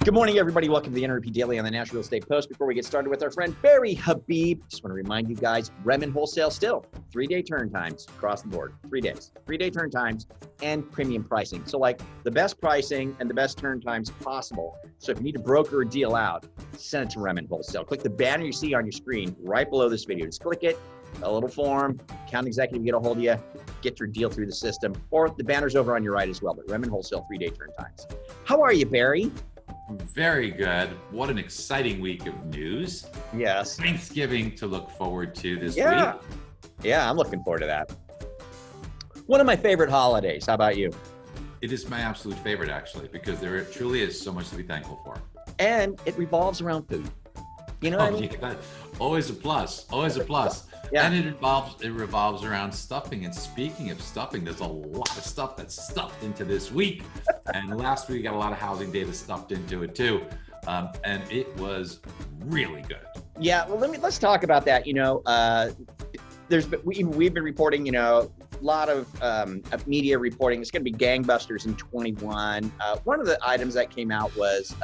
Good morning, everybody. Welcome to the NRP Daily on the National Real Estate Post. Before we get started with our friend Barry Habib, just want to remind you guys, Redmond Wholesale still 3-day turn times across the board, 3 days, 3-day turn times and premium pricing. So like the best pricing and the best turn times possible. So if you need to broker a deal out, send it to Redmond Wholesale. Click the banner you see on your screen right below this video. Just click it, a little form, account executive get a hold of you, get your deal through the system, or the banner's over on your right as well, but Redmond Wholesale 3-day turn times. How are you, Barry? Very good. What an exciting week of news. Yes. Thanksgiving to look forward to this week. Yeah, I'm looking forward to that. One of my favorite holidays. How about you? It is my absolute favorite, actually, because there truly is so much to be thankful for. And it revolves around food. You know what I mean? Yeah, always a plus. Always a plus. Yeah. And it revolves around stuffing. And speaking of stuffing, there's a lot of stuff that's stuffed into this week. And last week, got a lot of housing data stuffed into it too. And it was really good. Yeah, well, let's talk about that. You know, we've been reporting, you know, a lot of media reporting. It's going to be gangbusters in 21. One of the items that came out was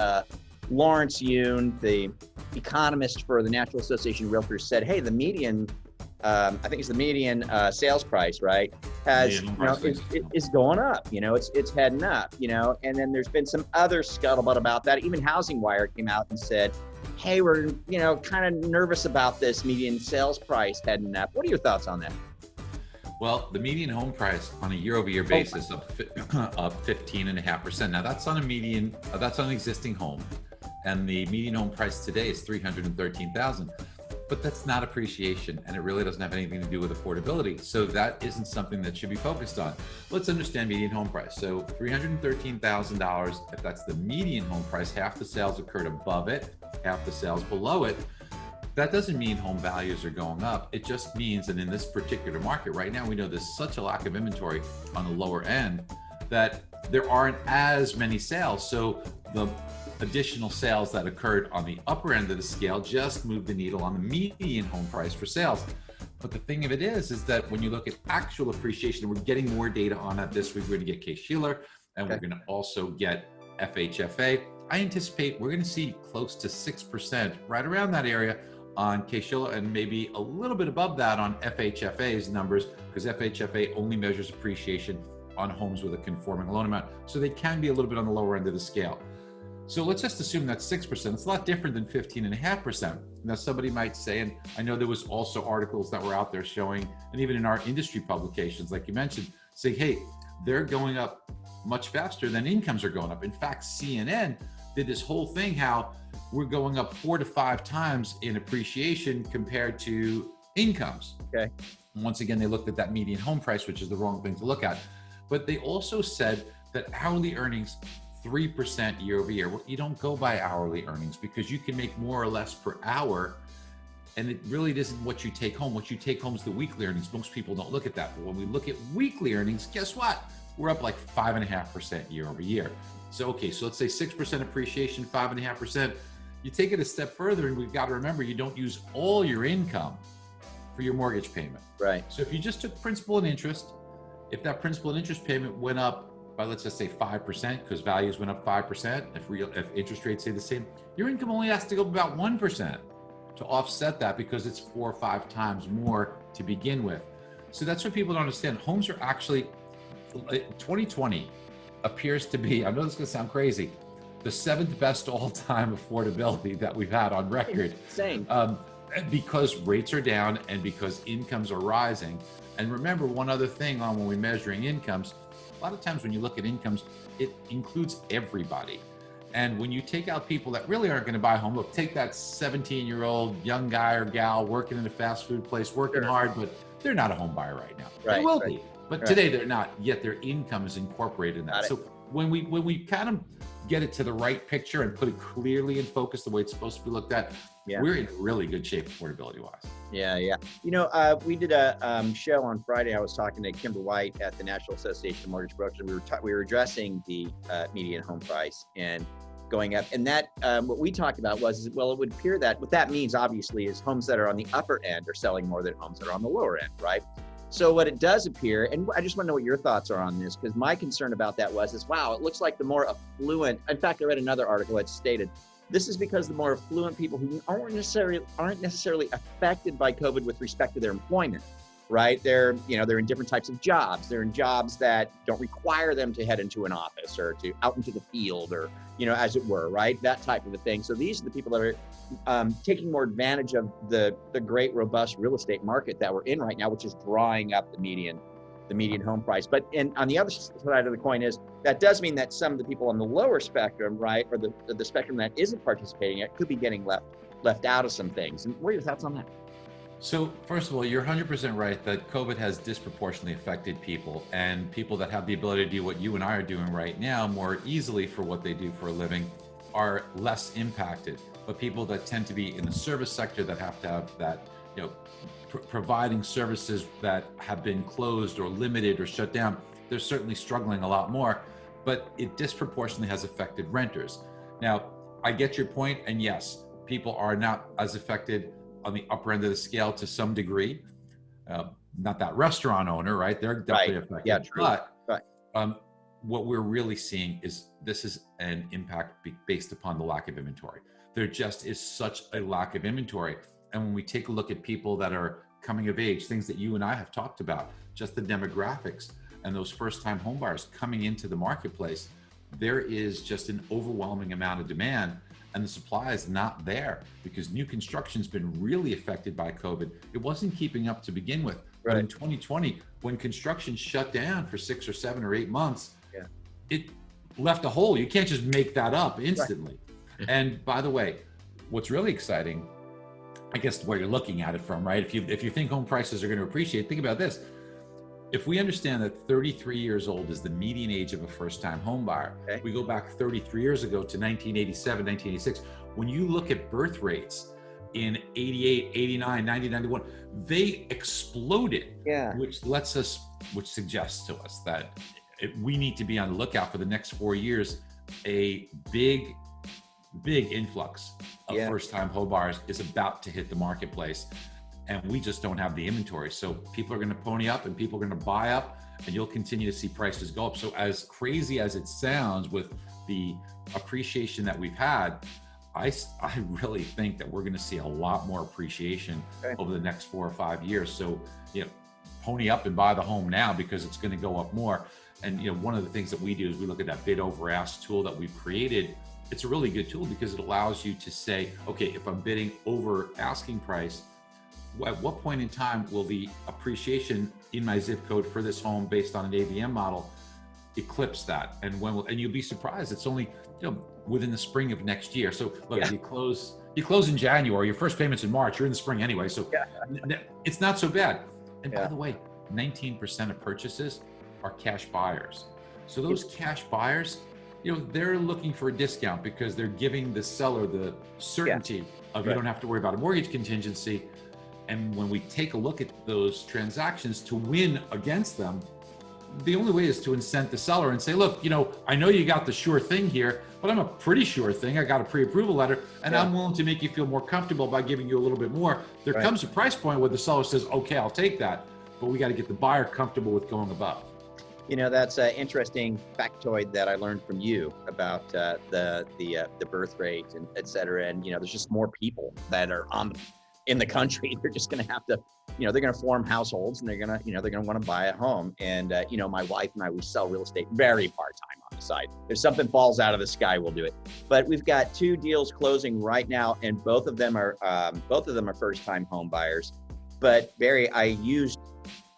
Lawrence Yun, the economist for the National Association of Realtors, said, hey, the median, I think it's the median sales price, right, has, you know, is going up, you know, it's heading up, you know, and then there's been some other scuttlebutt about that. Even Housing Wire came out and said, hey, we're, you know, kind of nervous about this median sales price heading up. What are your thoughts on that? Well, the median home price on a year-over-year basis up 15.5%. Now that's on a median, that's on an existing home. And the median home price today is $313,000. But that's not appreciation, and it really doesn't have anything to do with affordability. So that isn't something that should be focused on. Let's understand median home price. So $313,000, if that's the median home price, half the sales occurred above it, half the sales below it. That doesn't mean home values are going up. It just means, and in this particular market right now, we know there's such a lack of inventory on the lower end that there aren't as many sales. So the additional sales that occurred on the upper end of the scale just moved the needle on the median home price for sales. But the thing of it is that when you look at actual appreciation, we're getting more data on that this week. We're going to get Case-Shiller, and we're going to also get FHFA. I anticipate we're going to see close to 6%, right around that area on Case-Shiller, and maybe a little bit above that on FHFA's numbers, because FHFA only measures appreciation on homes with a conforming loan amount. So they can be a little bit on the lower end of the scale. So let's just assume that's 6%. It's a lot different than 15.5%. Now somebody might say, and I know there was also articles that were out there showing, and even in our industry publications, like you mentioned, saying, hey, they're going up much faster than incomes are going up. In fact, CNN did this whole thing, how we're going up 4 to 5 times in appreciation compared to incomes. Okay. And once again, they looked at that median home price, which is the wrong thing to look at. But they also said that hourly earnings 3% year over year. Well, you don't go by hourly earnings because you can make more or less per hour, and it really isn't what you take home. What you take home is the weekly earnings. Most people don't look at that. But when we look at weekly earnings, guess what? We're up like 5.5% year over year. So, okay, so let's say 6% appreciation, 5.5%. You take it a step further, and we've got to remember, you don't use all your income for your mortgage payment. Right. So if you just took principal and interest, if that principal and interest payment went up by, let's just say 5%, because values went up 5%, if interest rates stay the same, your income only has to go up about 1% to offset that, because it's 4 or 5 times more to begin with. So that's what people don't understand. Homes are actually, 2020 appears to be, I know this is gonna sound crazy, the 7th best all-time affordability that we've had on record. Insane. Because rates are down and because incomes are rising. And remember one other thing on when we're measuring incomes, a lot of times when you look at incomes, it includes everybody. And when you take out people that really aren't going to buy a home, look, take that 17-year-old young guy or gal working in a fast food place, working hard, but they're not a home buyer right now. They will be, but today they're not, yet their income is incorporated in that. So when we kind of get it to the right picture and put it clearly in focus the way it's supposed to be looked at, we're in really good shape affordability-wise. Yeah. You know, we did a show on Friday. I was talking to Kimber White at the National Association of Mortgage Brokers. We were addressing the median home price and going up. And that what we talked about was, well, it would appear that what that means, obviously, is homes that are on the upper end are selling more than homes that are on the lower end, right? So what it does appear, and I just want to know what your thoughts are on this, because my concern about that is, wow, it looks like the more affluent, in fact, I read another article that stated, this is because the more affluent people who aren't necessarily affected by COVID with respect to their employment, right? They're in different types of jobs. They're in jobs that don't require them to head into an office or to out into the field or, as it were, right? That type of a thing. So these are the people that are taking more advantage of the great, robust real estate market that we're in right now, which is drawing up the median home price. But on the other side of the coin is that does mean that some of the people on the lower spectrum, right, or the spectrum that isn't participating yet, could be getting left out of some things. And what are your thoughts on that? So first of all, you're 100% right that COVID has disproportionately affected people, and people that have the ability to do what you and I are doing right now more easily for what they do for a living are less impacted. But people that tend to be in the service sector that have to have that, providing services that have been closed or limited or shut down, they're certainly struggling a lot more, but it disproportionately has affected renters. Now, I get your point, and yes, people are not as affected on the upper end of the scale to some degree. Not that restaurant owner, right? They're definitely affected. Yeah, true. But what we're really seeing is this is an impact based upon the lack of inventory. There just is such a lack of inventory. And when we take a look at people that are coming of age, things that you and I have talked about, just the demographics and those first-time homebuyers coming into the marketplace, there is just an overwhelming amount of demand, and the supply is not there because new construction's been really affected by COVID. It wasn't keeping up to begin with. Right. But in 2020, when construction shut down for 6 or 7 or 8 months, it left a hole. You can't just make that up instantly. Right. And by the way, what's really exciting, I guess where you're looking at it from, right? If you think home prices are going to appreciate, think about this. If we understand that 33 years old is the median age of a first-time home buyer, okay, we go back 33 years ago to 1987, 1986. When you look at birth rates in 88, 89, 90, 91, they exploded, which suggests to us that we need to be on the lookout for the next 4 years. A big influx of first-time home buyers is about to hit the marketplace, and we just don't have the inventory. So people are going to pony up and people are going to buy up, and you'll continue to see prices go up. So as crazy as it sounds with the appreciation that we've had, I really think that we're going to see a lot more appreciation over the next 4 or 5 years. So, pony up and buy the home now because it's going to go up more. And, one of the things that we do is we look at that bid over ask tool that we've created. It's a really good tool because it allows you to say, okay, if I'm bidding over asking price, at what point in time will the appreciation in my zip code for this home based on an AVM model eclipse that? And and you'll be surprised. It's only, within the spring of next year. So look, you close in January, your first payment's in March, you're in the spring anyway. So it's not so bad. And by the way, 19% of purchases are cash buyers. So those cash buyers, they're looking for a discount because they're giving the seller the certainty of you don't have to worry about a mortgage contingency. And when we take a look at those transactions to win against them, the only way is to incent the seller and say, look, I know you got the sure thing here, but I'm a pretty sure thing. I got a pre-approval letter, and I'm willing to make you feel more comfortable by giving you a little bit more. There comes a price point where the seller says, okay, I'll take that, but we got to get the buyer comfortable with going above. That's an interesting factoid that I learned from you about the birth rate and et cetera. And, there's just more people that are in the country. They're just going to have to, they're going to form households, and they're going to want to buy a home. And, my wife and I, we sell real estate very part-time on the side. If something falls out of the sky, we'll do it. But we've got 2 deals closing right now, and both of them are first-time home buyers. But Barry, I used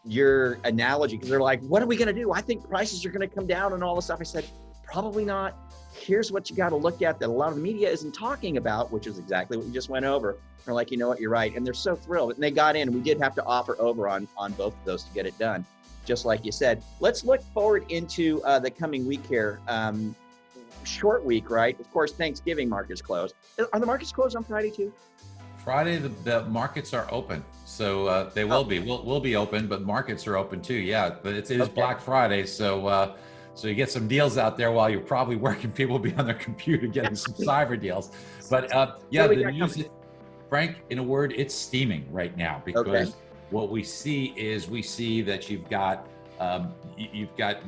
your analogy because they're like, what are we going to do? I think prices are going to come down and all this stuff. I said, probably not. Here's what you got to look at that a lot of the media isn't talking about, which is exactly what you just went over. They're like, what, you're right. And they're so thrilled. And they got in. We did have to offer over on both of those to get it done, just like you said. Let's look forward into the coming week here. Short week, right? Of course, Thanksgiving market's closed. Are the markets closed on Friday too? Friday, the markets are open. So they will be. We'll be open, but markets are open too. Yeah, but it is Black Friday. So so you get some deals out there while you're probably working. People will be on their computer getting some cyber deals. But the news, Frank, in a word, it's steaming right now because What we see is that you've got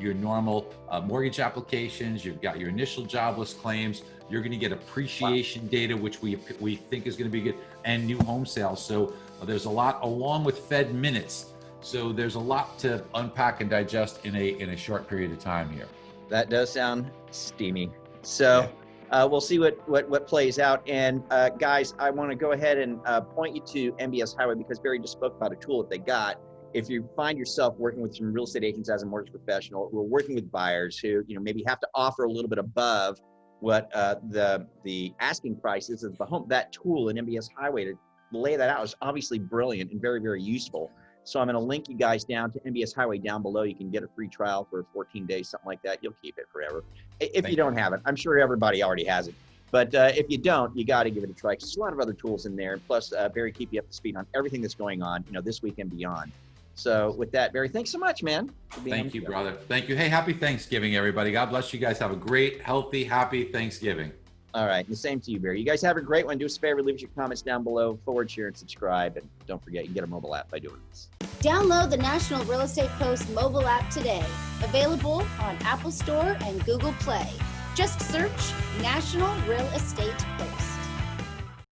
your normal mortgage applications, you've got your initial jobless claims, you're going to get appreciation data, which we think is going to be good, and new home sales. So there's a lot, along with Fed minutes. So there's a lot to unpack and digest in a short period of time here. That does sound steamy. So we'll see what plays out. And guys, I want to go ahead and point you to MBS Highway, because Barry just spoke about a tool that they got. If you find yourself working with some real estate agents as a mortgage professional, we're working with buyers who, maybe have to offer a little bit above what the asking price is of the home. That tool in MBS Highway to lay that out is obviously brilliant and very, very useful. So I'm going to link you guys down to MBS Highway down below. You can get a free trial for 14 days, something like that. You'll keep it forever. If you don't have it, I'm sure everybody already has it. But if you don't, you got to give it a try, because there's a lot of other tools in there. Plus, Barry, keep you up to speed on everything that's going on, this week and beyond. So with that, Barry, thanks so much, man. Thank you, brother. Thank you. Hey, happy Thanksgiving, everybody. God bless you guys. Have a great, healthy, happy Thanksgiving. All right. And the same to you, Barry. You guys have a great one. Do us a favor, leave us your comments down below, forward, share, and subscribe. And don't forget, you can get a mobile app by doing this. Download the National Real Estate Post mobile app today. Available on Apple Store and Google Play. Just search National Real Estate Post.